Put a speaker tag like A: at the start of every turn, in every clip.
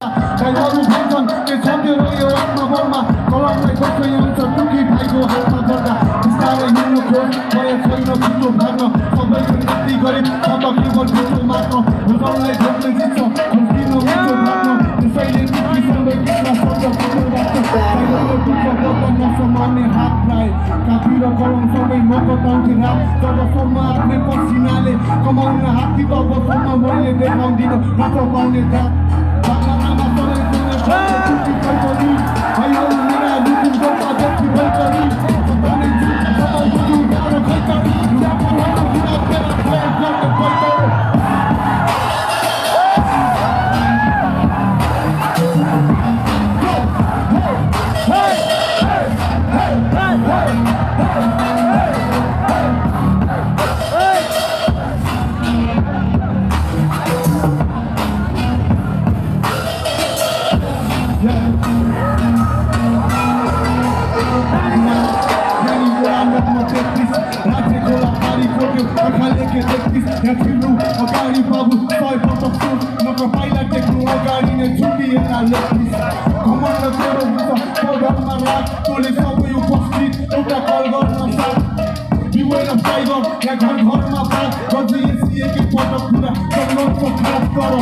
A: Kailaru bhanchhan ke chhatero yo आत्मबलमा कलमलाई कसै हुन्छ टुकी भाइको हातमा गर्दा बिस्तारै हिँड्नु खोज भए छैन छिटो भाग्न सबैको गति गरे अब केवल छिटो मात्र भुजनलाई ढोक्ने जित्छ खुल्किनु मिठो भाग्न त्यसैले टुकी सबै किस्म शब्द फुटो राख्छ कहिलेको दुःख गर्दा नसमाउने हात राय कापी र कलम सबै म बताउँथे रात जबसम्म आफ्नै पसिनाले कमाउन हात्ती तबसम्म मैले देखाउँदिन नच पाउने दात अगाडि बाबु 100 पटक सुन नत्र पाइला टेक्नु अगाडि नै छुटिएला लेखिस घमण्ड तेरो हुन्छ प्रोग्राममा राख तँले सबै उपस्थित एउटा कल गर्न साथ बिवेन टाइगर या घर घरमा बात गर्दै एकै पटक पुरा सङ्गतको खास गर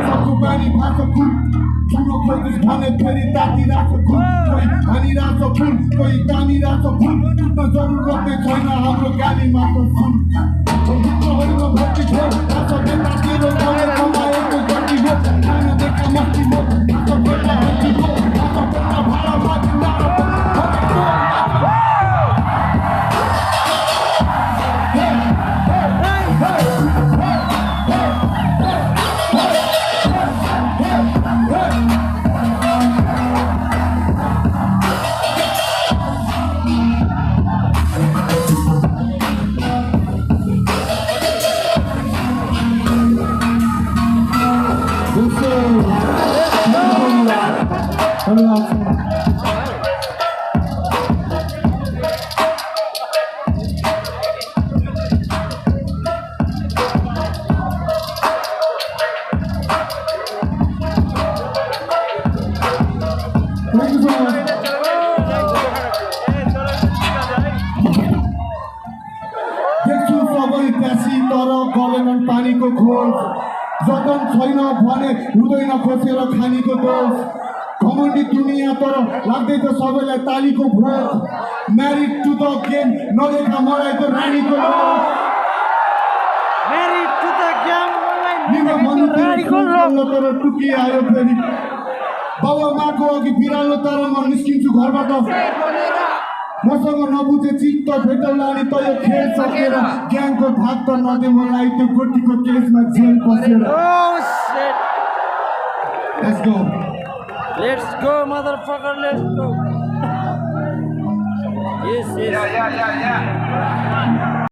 A: सबको बानी भाषा खुल ठुलो खोजिस भने फेरि तातिरहेछ खुल कोही हानिरहेछ फुल कोही तानिरहेछ फुल टुट्न जरुरत नै छैन हाम्रो गाली मात्र सुन भक्ति हो आशा देता तेरो गाउँले कमाएको गति हो खान देखा मस्ती हो आशा बेटा हत्ती हो आशा बेटा भाडा माथि पानीको खोज जतन छैन भने हुँदैन खोसेर खानीको दोष घमण्डी दुनियाँ तर लाग्दैछ सबैलाई तालीको भोज म्यारिड टु द गेम नदेखा मलाई त रानीको तर टुकी आयो फेरि बाबा माको अघि बिरालो तर म निस्किन्छु घरबाट मसँग नबुझे चित्त भेटौला अनि त यो खेल सकेर ज्ञानको भाग त नदे मलाई त्यो गोटीको केसमा जेल पसेर
B: Let's go motherfucker, let's go. Yes.